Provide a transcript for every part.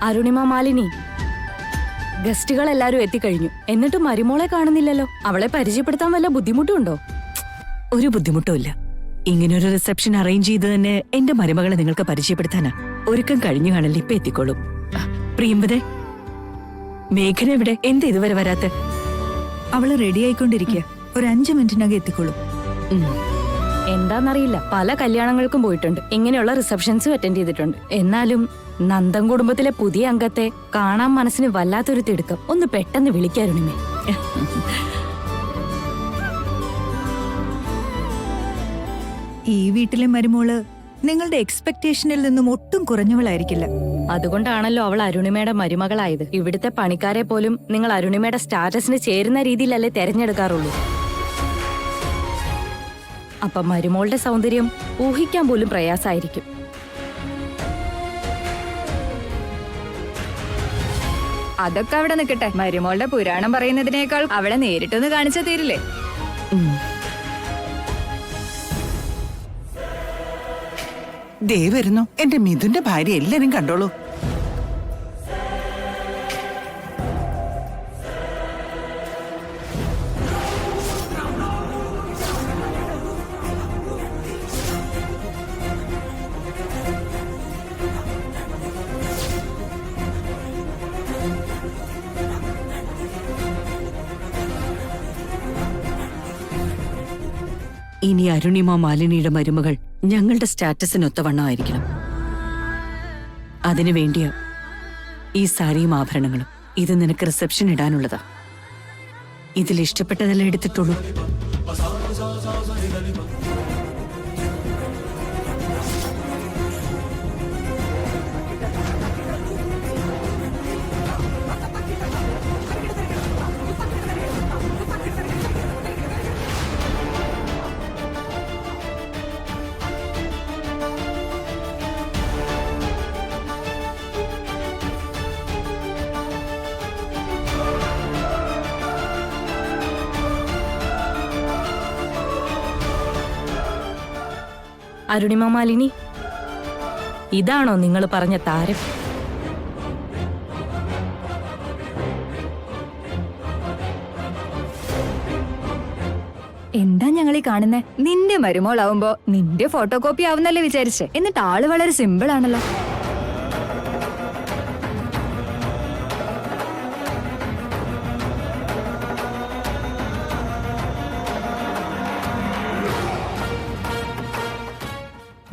അരുണിമ മാലിനി, ഗസ്റ്റുകൾ എല്ലാരും എത്തിക്കഴിഞ്ഞു. എന്നിട്ട് മരുമോളെ കാണുന്നില്ലല്ലോ. അവളെ പരിചയപ്പെടുത്താൻ വല്ല ബുദ്ധിമുട്ടുണ്ടോ? ഒരു ബുദ്ധിമുട്ടുമില്ല. ഇങ്ങനൊരു റിസപ്ഷൻ അറേഞ്ച് ചെയ്ത് തന്നെ എന്റെ മരുമകളെ നിങ്ങൾക്ക് പരിചയപ്പെടുത്താനാ. ഒരുക്കം കഴിഞ്ഞു കാണല്ലേ, ഇപ്പൊ എത്തിക്കോളും. പ്രിയമ്പതേ, മേഘന എവിടെ? എന്താ ഇതുവരെ വരാത്ത? അവള് റെഡി ആയിക്കൊണ്ടിരിക്കുക. ഒരു 5 മിനിറ്റിനകം എത്തിക്കോളും. എന്താന്നറിയില്ല, പല കല്യാണങ്ങൾക്കും പോയിട്ടുണ്ട്, ഇങ്ങനെയുള്ള റിസപ്ഷൻസും അറ്റൻഡ് ചെയ്തിട്ടുണ്ട്. എന്നാലും നന്ദൻ കുടുംബത്തിലെ പുതിയ അംഗത്തെ കാണാൻ മനസ്സിന് വല്ലാത്തൊരു തിടുക്കം. ഒന്ന് പെട്ടെന്ന് വിളിക്കാരുണിമേ. ഈ വീട്ടിലെ മരുമോള് നിങ്ങളുടെ എക്സ്പെക്ടേഷനിൽ നിന്നും ഒട്ടും കുറഞ്ഞവളായിരിക്കില്ല. അതുകൊണ്ടാണല്ലോ അവൾ അരുണിമയുടെ മരുമകളായത്. ഇവിടുത്തെ പണിക്കാരെ പോലും നിങ്ങൾ അരുണിമയുടെ സ്റ്റാറ്റസിന് ചേരുന്ന രീതിയിലല്ലേ തെരഞ്ഞെടുക്കാറുള്ളൂ. അപ്പൊ മരുമോളുടെ സൗന്ദര്യം ഊഹിക്കാൻ പോലും പ്രയാസമായിരിക്കും. അതൊക്കെ അവിടെ നിൽക്കട്ടെ. മരുമോളുടെ പുരാണം പറയുന്നതിനേക്കാൾ അവളെ നേരിട്ടൊന്ന് കാണിച്ചാ തീരില്ലേ? ദേ വരുന്നു എന്റെ മിഥുന്റെ ഭാര്യ. എല്ലാരും കണ്ടോളൂ. ഇനി അരുണിമ മാലിനിയുടെ മരുമകൾ ഞങ്ങളുടെ സ്റ്റാറ്റസിനൊത്തവണ്ണമായിരിക്കണം. അതിനു വേണ്ടിയാ ഈ സാരിയും ആഭരണങ്ങളും. ഇത് നിനക്ക് റിസപ്ഷൻ ഇടാനുള്ളതാ. ഇതിൽ ഇഷ്ടപ്പെട്ടതെല്ലാം എടുത്തിട്ടുള്ളൂ. അരുണിമ മാലിനി, ഇതാണോ നിങ്ങൾ പറഞ്ഞ താരം? എന്താ ഞങ്ങളീ കാണുന്നേ? നിന്റെ മരുമോളാവുമ്പോ നിന്റെ ഫോട്ടോ കോപ്പി ആവുന്നല്ലേ വിചാരിച്ചേ? എന്നിട്ട് ആള് വളരെ സിമ്പിൾ ആണല്ലോ.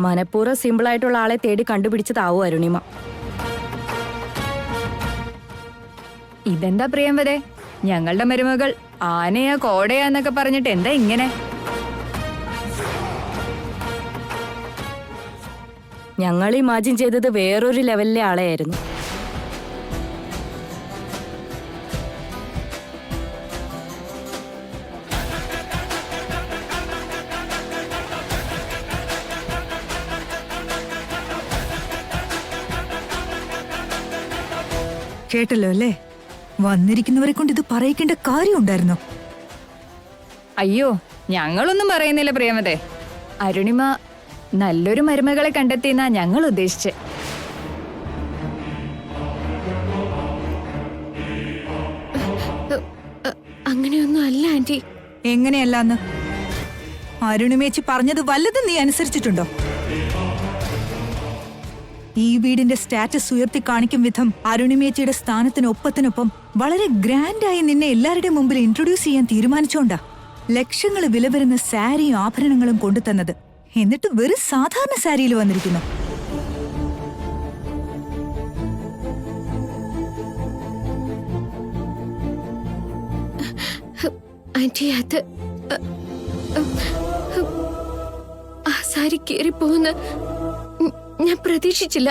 മനഃപൂർവ്വം സിമ്പിളായിട്ടുള്ള ആളെ തേടി കണ്ടുപിടിച്ചതാവൂ അരുണിമ. ഇതെന്താ പ്രിയംവദേ, ഞങ്ങളുടെ മരുമകൾ ആനയാ കോടയാ എന്നൊക്കെ പറഞ്ഞിട്ട് എന്താ ഇങ്ങനെ? ഞങ്ങൾ ഇമാജിൻ ചെയ്തത് വേറൊരു ലെവലിലെ ആളെയായിരുന്നു. കേട്ടല്ലോ അല്ലേ? വന്നിരിക്കുന്നവരെ കൊണ്ട് ഇത് പറയിക്കേണ്ട കാര്യം ഉണ്ടായിരുന്നോ? അയ്യോ, ഞങ്ങളൊന്നും പറയുന്നില്ല പ്രിയമതേ. അരുണിമ നല്ലൊരു മരുമകളെ കണ്ടെത്തിയെന്നാ ഞങ്ങൾ ഉദ്ദേശിച്ചേ. അങ്ങനെയൊന്നും അല്ല ആന്റി. എങ്ങനെയല്ലാന്ന്? അരുണിമേച്ചി പറഞ്ഞത് വല്ലതും നീ അനുസരിച്ചിട്ടുണ്ടോ? ഈ വീടിന്റെ സ്റ്റാറ്റസ് ഉയർത്തി കാണിക്കും വിധം അരുണിമേച്ചിയുടെ സ്ഥാനത്തിനൊപ്പത്തിനൊപ്പം വളരെ ഗ്രാൻഡായി നിന്നെ എല്ലാവരുടെയും മുമ്പിൽ ഇൻട്രൊഡ്യൂസ് ചെയ്യാൻ തീരുമാനിച്ചോണ്ടാ ലക്ഷങ്ങൾ വില വരുന്ന സാരിയും ആഭരണങ്ങളും കൊണ്ടുതന്നത്. എന്നിട്ട് വെറും സാധാരണ സാരിയിൽ വന്നിരിക്കുന്നു. ആന്റി, അത് ആ സാരി കേറിപ്പോകുന്ന ഞാൻ പ്രതീക്ഷിച്ചില്ല.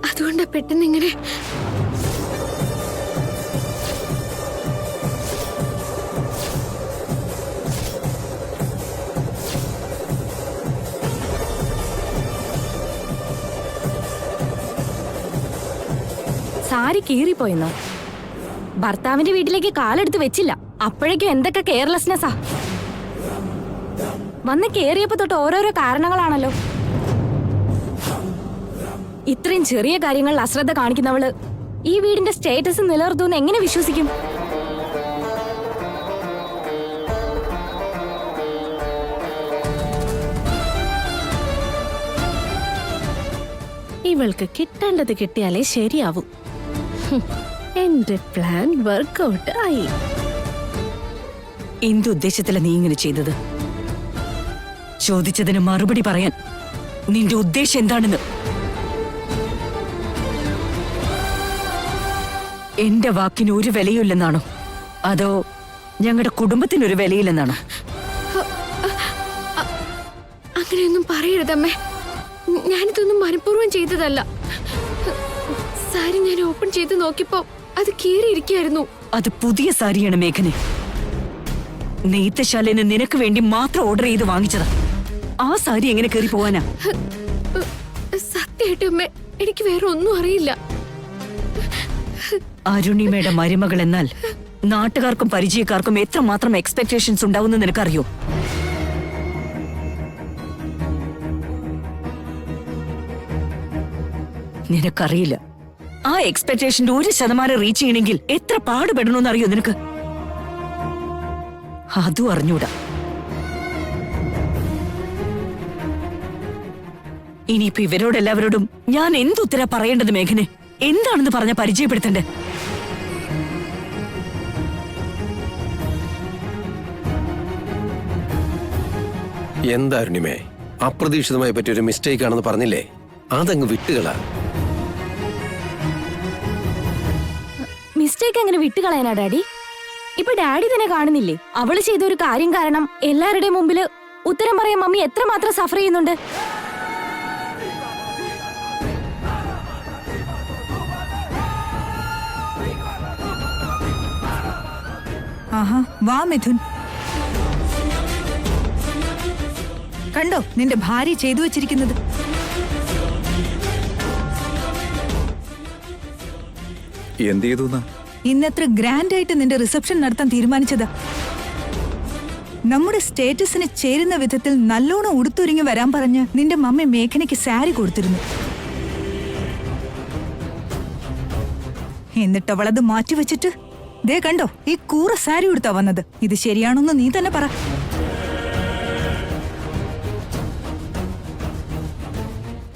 അതുകൊണ്ടാ പെട്ടെന്ന് ഇങ്ങനെ. സാരി കീറിപ്പോയെന്നോ? ഭർത്താവിന്റെ വീട്ടിലേക്ക് കാലെടുത്ത് വെച്ചില്ല, അപ്പോഴേക്കും എന്തൊക്കെ കെയർലെസ്നെസ്സാ. വന്ന് കേറിയപ്പോ തൊട്ട് ഓരോരോ കാരണങ്ങളാണല്ലോ. ഇത്രയും ചെറിയ കാര്യങ്ങളിൽ അശ്രദ്ധ കാണിക്കുന്നവള് ഈ വീടിന്റെ സ്റ്റേറ്റസ് നിലനിർത്തുമെന്ന് എങ്ങനെ വിശ്വസിക്കും? ഇവൾക്ക് കിട്ടേണ്ടത് കിട്ടിയാലേ ശരിയാവൂ. എന്റെ പ്ലാൻ വർക്കൗട്ട് ആയി. എന്തുദ്ദേശത്തിലാ നീ ഇങ്ങനെ ചെയ്തത്? ചോദിച്ചതിന് മറുപടി പറയാൻ നിന്റെ ഉദ്ദേശം എന്താണെന്ന്. എന്റെ വാക്കിന് ഒരു വിലയില്ലെന്നാണോ, അതോ ഞങ്ങളുടെ കുടുംബത്തിനൊരു വിലയില്ലെന്നാണോ? അങ്ങനെയൊന്നും പറയരുതമ്മേ. ഞാനിതൊന്നും മനഃപൂർവ്വം ചെയ്തതല്ല. സാരി ഞാൻ ഓപ്പൺ ചെയ്ത് നോക്കിയപ്പോ അത് കീറിയിരിക്കായിരുന്നു. അത് പുതിയ സാരിയാണ് മേഘനെ. നെയ്ത്തശാലന് നിനക്ക് വേണ്ടി മാത്രം ഓർഡർ ചെയ്ത് വാങ്ങിച്ചതാ. ആ സാരി എങ്ങനെ കയറി പോവാനാ? സത്യമായിട്ടും അമ്മേ, എനിക്ക് വേറെ ഒന്നും അറിയില്ല. അരുണിമയുടെ മരുമകൾ എന്നാൽ നാട്ടുകാർക്കും പരിചയക്കാർക്കും എത്രമാത്രം എക്സ്പെക്ടേഷൻസ് ഉണ്ടാവുമെന്ന് നിനക്കറിയോ? നിനക്കറിയില്ല. ആ എക്സ്പെക്ടേഷന്റെ 1% റീച്ച് ചെയ്യണമെങ്കിൽ എത്ര പാടുപെടണമെന്ന് അറിയോ നിനക്ക്? അതും അറിഞ്ഞൂടാ. ഇനിയിപ്പോ ഇവരോടെല്ലാവരോടും ഞാൻ എന്തുത്തര പറയേണ്ടത് മേഘനെ? എന്താണെന്ന് പറഞ്ഞ പരിചയപ്പെടുത്തണ്ടേ? എന്താ അരുണിമേ, അപ്രതീക്ഷിതമായി പറ്റിയൊരു മിസ്റ്റേക്ക് ആണെന്ന് പറഞ്ഞില്ലേ, അതങ്ങ് വിട്ടുകളാ. മിസ്റ്റേക്ക് എങ്ങനെ വിട്ടുകളയാനാ ഡാഡി? ഇപ്പൊ ഡാഡി തന്നെ കാണുന്നില്ലേ, അവള് ചെയ്ത ഒരു കാര്യം കാരണം എല്ലാവരുടെയും മുമ്പില് ഉത്തരം പറയാൻ മമ്മി എത്രമാത്രം സഫർ ചെയ്യുന്നുണ്ട്. ആഹാ, വാ മിഥുൻ. കണ്ടോ നിന്റെ ഭാര്യ ചെയ്തു വെച്ചിരിക്കുന്നത്? എന്ത് ചെയ്തു? ഇന്നത്ര ഗ്രാൻഡ് ആയിട്ട് നിന്റെ റിസപ്ഷൻ നടത്താൻ തീരുമാനിച്ചതാ. നമ്മുടെ സ്റ്റേറ്റസിന് ചേരുന്ന വിധത്തിൽ നല്ലോണം ഉടുത്തൊരുങ്ങി വരാൻ പറഞ്ഞ് നിന്റെ മമ്മി മേഘനയ്ക്ക് സാരി കൊടുത്തിരുന്നു. എന്നിട്ട് അവളത് മാറ്റിവെച്ചിട്ട് ദേ കണ്ടോ, ഈ കൂറ സാരി ഉടുത്താ വന്നത്. ഇത് ശരിയാണോന്ന് നീ തന്നെ പറ.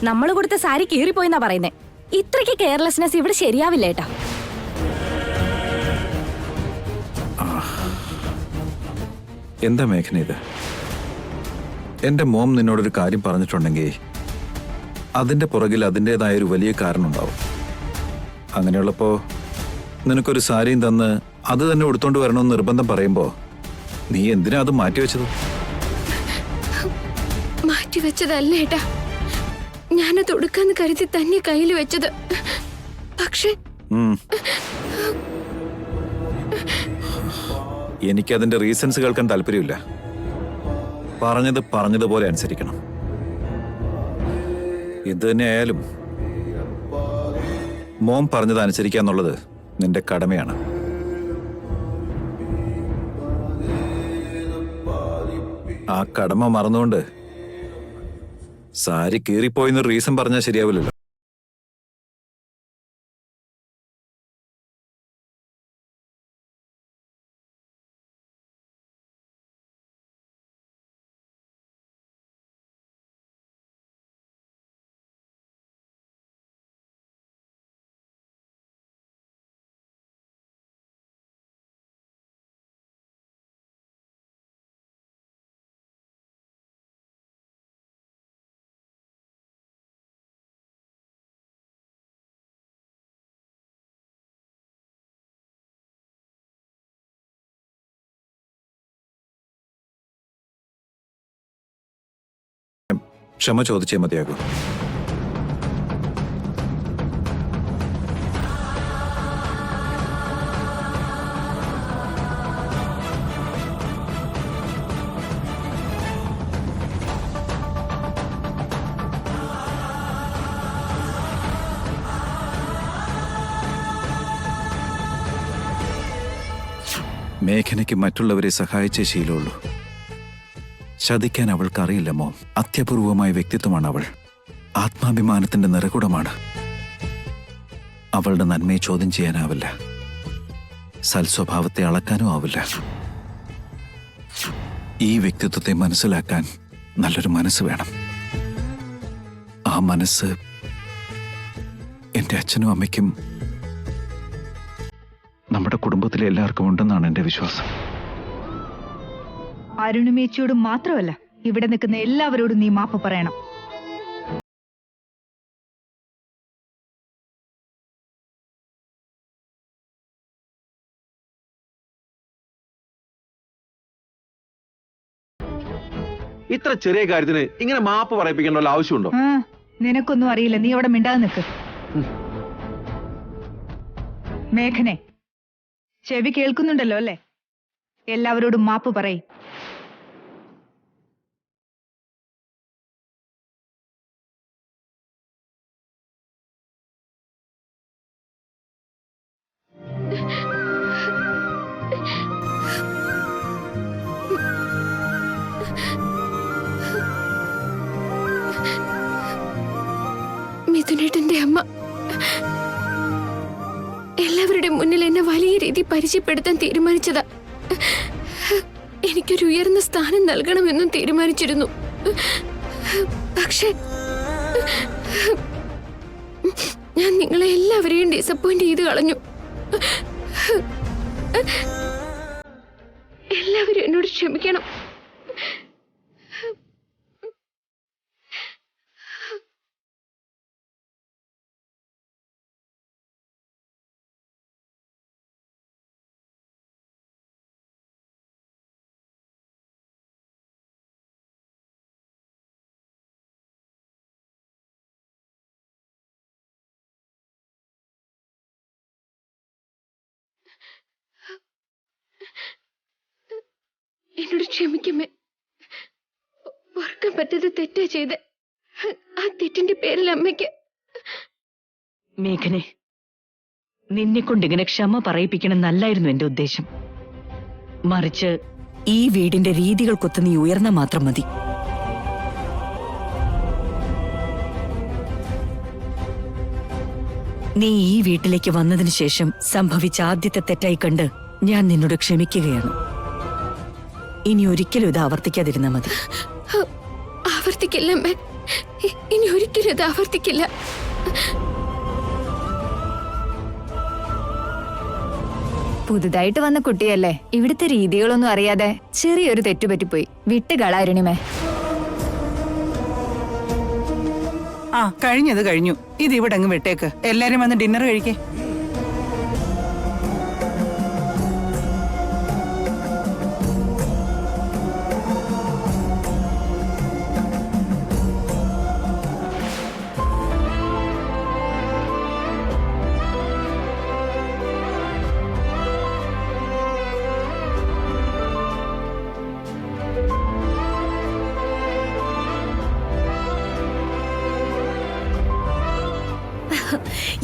നമ്മൾ കൊടുത്ത സാരി കീറിപ്പോയിന്നാ പറയുന്നേ. ഇത്രയ്ക്ക് കെയർലെസ്നെസ് ഇവിടെ ശരിയാവില്ല ഏട്ടാ. എന്താ മേഘന ഇത്? എന്റെ മോം നിന്നോടൊരു കാര്യം പറഞ്ഞിട്ടുണ്ടെങ്കിൽ അതിന്റെ പുറകിൽ അതിൻ്റെതായൊരു വലിയ കാരണം ഉണ്ടാവും. അങ്ങനെയുള്ളപ്പോ നിനക്കൊരു സാരിയും തന്ന് അത് തന്നെ ഉടുത്തോണ്ട് വരണമെന്ന് നിർബന്ധം പറയുമ്പോ നീ എന്തിനാ അത് മാറ്റിവെച്ചത്? മാറ്റിവെച്ചതല്ല ഏട്ടാ, ഞാനത് ഉടുക്കാന്ന് കരുതി തന്നെ കയ്യിൽ വെച്ചത്. പക്ഷേ എനിക്കതിന്റെ റീസൺസ് കേൾക്കാൻ താല്പര്യമില്ല. പറഞ്ഞതുപോലെ അനുസരിക്കണം. ഇത് തന്നെ ആയാലും മോം പറഞ്ഞത് അനുസരിക്കാന്നുള്ളത് നിന്റെ കടമയാണ്. ആ കടമ മറന്നുകൊണ്ട് സാരി കീറിപ്പോയിന്ന് റീസൺ പറഞ്ഞാൽ ശരിയാവില്ലല്ലോ. ക്ഷമ ചോദിച്ചേ മതിയാകൂ. മേഘനയ്ക്ക് മറ്റുള്ളവരെ സഹായിച്ചേ ശീലമുള്ളൂ. ചതിക്കാൻ അവൾക്കറിയില്ല മോം. അത്യപൂർവമായ വ്യക്തിത്വമാണ് അവൾ. ആത്മാഭിമാനത്തിന്റെ നിറകുടമാണ്. അവളുടെ നന്മയെ ചോദ്യം ചെയ്യാനാവില്ല, സൽസ്വഭാവത്തെ അളക്കാനും ആവില്ല. ഈ വ്യക്തിത്വത്തെ മനസ്സിലാക്കാൻ നല്ലൊരു മനസ്സ് വേണം. ആ മനസ്സ് എന്റെ അച്ഛനും അമ്മയ്ക്കും നമ്മുടെ കുടുംബത്തിലെ എല്ലാവർക്കും ഉണ്ടെന്നാണ് എന്റെ വിശ്വാസം. അരുണിമേച്ചിയോടും മാത്രമല്ല, ഇവിടെ നിൽക്കുന്ന എല്ലാവരോടും നീ മാപ്പ് പറയണം. ഇത്ര ചെറിയ കാര്യത്തിന് ഇങ്ങനെ മാപ്പ് പറയിപ്പിക്കേണ്ട ആവശ്യമുണ്ടോ? നിനക്കൊന്നും അറിയില്ല, നീ അവിടെ മിണ്ടാതെ നിൽക്ക്. മേഘനെ, ചെവി കേൾക്കുന്നുണ്ടല്ലോ അല്ലേ? എല്ലാവരോടും മാപ്പ് പറയ്. മിഥുനേട്ടന്റെ അമ്മ എല്ലാവരുടെ മുന്നിൽ എന്നെ വലിയ രീതി പരിചയപ്പെടുത്താൻ തീരുമാനിച്ചതാ. എനിക്കൊരു ഉയർന്ന സ്ഥാനം നൽകണമെന്നും തീരുമാനിച്ചിരുന്നു. പക്ഷേ ഞാൻ നിങ്ങളെ എല്ലാവരെയും ഡിസപ്പോയിന്റ് ചെയ്ത് കളഞ്ഞു. എല്ലാവരും എന്നോട് ക്ഷമിക്കണം. എന്നോട് ക്ഷമിക്കുമേ. ഓർക്കാൻ പറ്റാത്ത തെറ്റാ ചെയ്ത്. ആ തെറ്റിന്റെ പേരിൽ അമ്മയ്ക്ക്. മേഘനെ, നിന്നെ കൊണ്ട് ഇങ്ങനെ ക്ഷമ പറയിപ്പിക്കണം നല്ലായിരുന്നു എന്റെ ഉദ്ദേശം. മറിച്ച് ഈ വീടിന്റെ രീതികൾക്കൊത്ത് നീ ഉയർന്ന മാത്രം മതി. നീ ഈ വീട്ടിലേക്ക് വന്നതിന് ശേഷം സംഭവിച്ച ആദ്യത്തെ തെറ്റായി കണ്ട് ഞാൻ നിന്നോട് ക്ഷമിക്കുകയാണ്. ഇനി ഒരിക്കലും ഇത് ആവർത്തിക്കാതിരുന്നാ മതി. ആവർത്തിക്കില്ല അമ്മേ, ഇനി ഒരിക്കലും ഇത് ആവർത്തിക്കില്ല. പുതുതായിട്ട് വന്ന കുട്ടിയല്ലേ, ഇവിടുത്തെ രീതികളൊന്നും അറിയാതെ ചെറിയൊരു തെറ്റുപറ്റിപ്പോയി. വിട്ടുകള അരുണിമേ. ആ, കഴിഞ്ഞത് കഴിഞ്ഞു. ഇത് ഇവിടെ അങ്ങ് വിട്ടേക്ക്. എല്ലാരും വന്ന് ഡിന്നർ കഴിക്കേ.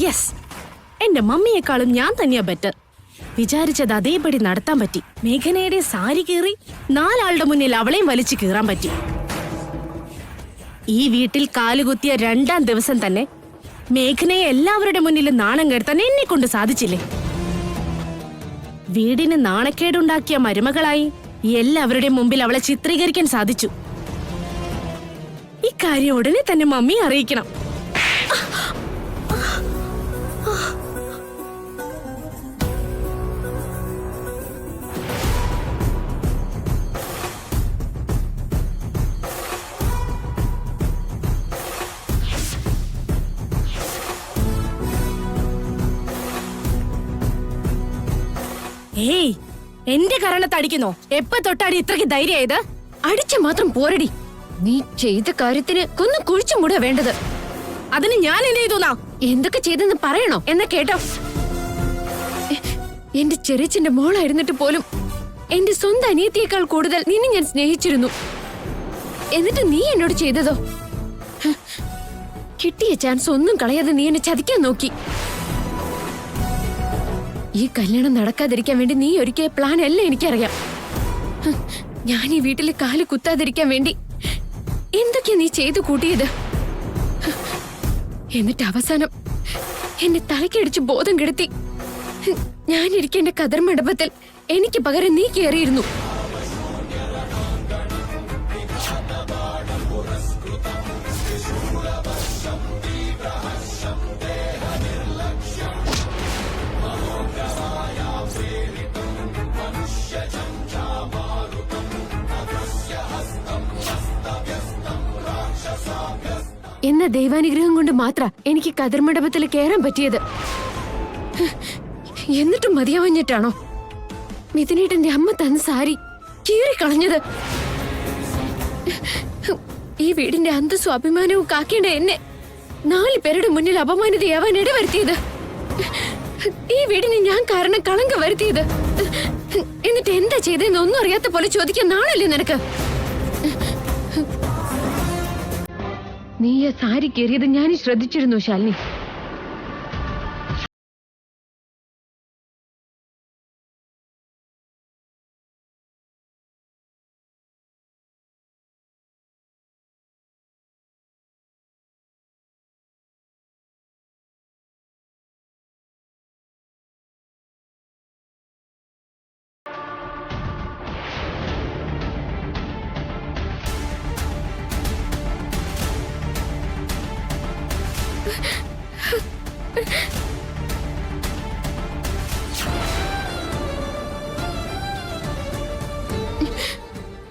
യെസ്, എന്റെ മമ്മിയെക്കാളും ഞാൻ തന്നെയാ ബെറ്റർ. വിചാരിച്ചത് അതേപടി നടത്താൻ പറ്റി. മേഘനയുടെ സാരി കീറി 4 ആളുടെ മുന്നിൽ അവളെയും വലിച്ചു കീറാൻ പറ്റി. ഈ വീട്ടിൽ കാലുകുത്തിയ 2ാം ദിവസം തന്നെ മേഘനയെ എല്ലാവരുടെ മുന്നിൽ നാണം കെടുത്താൻ എന്നെ കൊണ്ട് സാധിച്ചില്ലേ? വീടിന് നാണക്കേടുണ്ടാക്കിയ മരുമകളായി എല്ലാവരുടെ മുമ്പിൽ അവളെ ചിത്രീകരിക്കാൻ സാധിച്ചു. ഇക്കാര്യം ഉടനെ തന്നെ മമ്മിയെ അറിയിക്കണം. ഏയ്, എന്റെ കരണത്തടിക്കുന്നോ? എപ്പ തൊട്ടാടി ഇത്രയ്ക്ക് ധൈര്യമായത്? അടിച്ച മാത്രം പോരടി. നീ ചെയ്ത കാര്യത്തിന് കൊന്നു കുഴിച്ചു മൂടാ വേണ്ടത്. അതിന് ഞാൻ എന്ത് ചെയ്തുന്നാ? എന്തൊക്കെ ചെയ്തെന്ന് പറയണോ? എന്നാ കേട്ടോ. എന്റെ ചെറിയച്ഛന്റെ മോളായിരുന്നിട്ട് പോലും എന്റെ സ്വന്തം അനിയത്തിയേക്കാൾ കൂടുതൽ നിന്നെ ഞാൻ സ്നേഹിച്ചിരുന്നു. എന്നിട്ട് നീ എന്നോട് ചെയ്തതോ? കിട്ടിയ ചാൻസ് ഒന്നും കളയാതെ നീ എന്നെ ചതിക്കാൻ നോക്കി. ഈ കല്യാണം നടക്കാതിരിക്കാൻ വേണ്ടി നീ ഒരുക്കിയ പ്ലാൻ അല്ല എനിക്കറിയാം. ഞാൻ ഈ വീട്ടിലെ കാല് കുത്താതിരിക്കാൻ വേണ്ടി എന്തൊക്കെയാ നീ ചെയ്തു കൂട്ടിയത്? എന്നിട്ട് അവസാനം എന്നെ തലക്കടിച്ച് ബോധം കെടുത്തി. ഞാനിരിക്കേണ്ട കതർ മണ്ഡപത്തിൽ എനിക്ക് പകരം നീ കയറിയിരുന്നു. എന്ന ദൈവാനുഗ്രഹം കൊണ്ട് മാത്രം എനിക്ക് കതിർ മണ്ഡപത്തിൽ കയറാൻ പറ്റിയത്. എന്നിട്ടും മതിയാവഞ്ഞിട്ടാണോ മിഥുനേട്ടന്റെ അമ്മ തന്ന സാരി കീറിക്കളഞ്ഞത്? ഈ വീടിന്റെ അന്തസ്സും അഭിമാനവും കാക്കേണ്ട എന്നെ 4 പേരുടെ മുന്നിൽ അപമാനിതയാവാൻ ഇടവരുത്തിയത്. ഈ വീടിന് ഞാൻ കാരണം കളങ്കം വരുത്തിയത്. എന്നിട്ട് എന്താ ചെയ്തെന്ന് ഒന്നും അറിയാത്ത പോലെ ചോദിക്കാൻ നാളല്ലേ നിനക്ക്? നീ ആ സാരി കയറിയത് ഞാൻ ശ്രദ്ധിച്ചിരുന്നു ശാലിനി.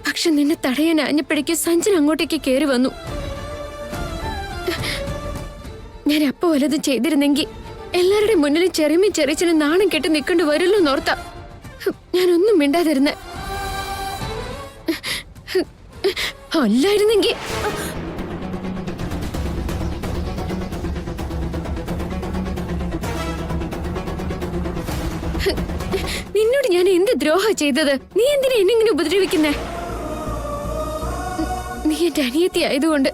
പക്ഷെ നിന്നെ തടയാൻ അഞ്ഞപ്പോഴേക്ക് സഞ്ജന അങ്ങോട്ടേക്ക് കയറി വന്നു. ഞാൻ അപ്പൊ വല്ലതും ചെയ്തിരുന്നെങ്കിൽ എല്ലാവരുടെ മുന്നിലും ചെറിയച്ചനും നാണം കെട്ട് നിൽക്കേണ്ടി വരുമല്ലോ എന്നോർത്ത ഞാനൊന്നും മിണ്ടാതിരുന്നെ. അല്ലായിരുന്നെങ്കിൽ നിന്നോട് ഞാൻ എന്ത് ദ്രോഹ ചെയ്തത്? നീ എന്തിനാ എന്നെങ്ങനെ ഉപദ്രവിക്കുന്നേ? നീ എന്റെ അനിയത്തി ആയതുകൊണ്ട്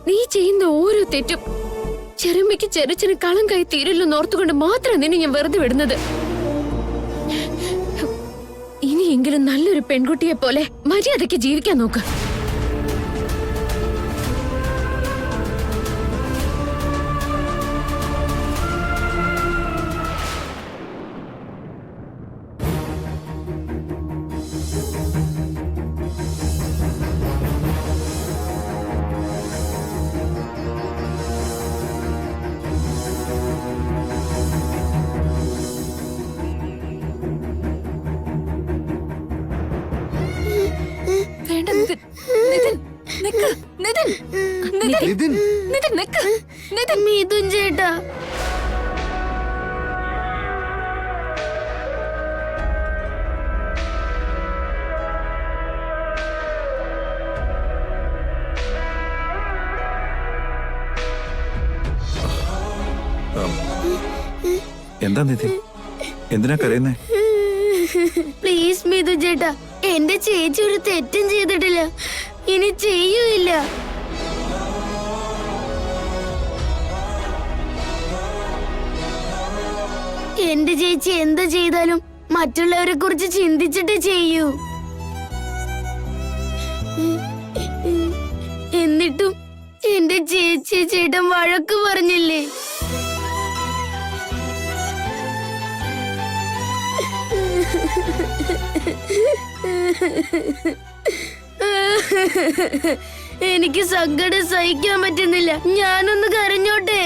നീ ചെയ്യുന്ന ഓരോ തെറ്റും ചെറുമ്മയ്ക്ക് ചെറിച്ചന് കളങ്കായി തീരില്ലെന്ന് ഓർത്തുകൊണ്ട് മാത്രം നിന്നെ ഞാൻ വെറുതെ വിടുന്നത്. ഇനിയെങ്കിലും നല്ലൊരു പെൺകുട്ടിയെ പോലെ മര്യാദയ്ക്ക് ജീവിക്കാൻ നോക്ക്. മിഥുൻ ചേട്ടാ, എന്താ നിധിൻ, എന്തിനാ കരയുന്നേ? പ്ലീസ് മിഥുൻ ചേട്ടാ, എന്റെ ചേച്ചി ഒരു തെറ്റും ചെയ്തിട്ടില്ല, ഇനി ചെയ്യൂല്ല. എന്റെ ചേച്ചി എന്താ ചെയ്താലും മറ്റുള്ളവരെ കുറിച്ച് ചിന്തിച്ചിട്ട് ചെയ്യൂ. എന്നിട്ടും എന്റെ ചേച്ചി ചേട്ടൻ വഴക്ക് പറഞ്ഞില്ലേ? എനിക്ക് സങ്കടം സഹിക്കാൻ പറ്റുന്നില്ല, ഞാനൊന്ന് കരഞ്ഞോട്ടെ.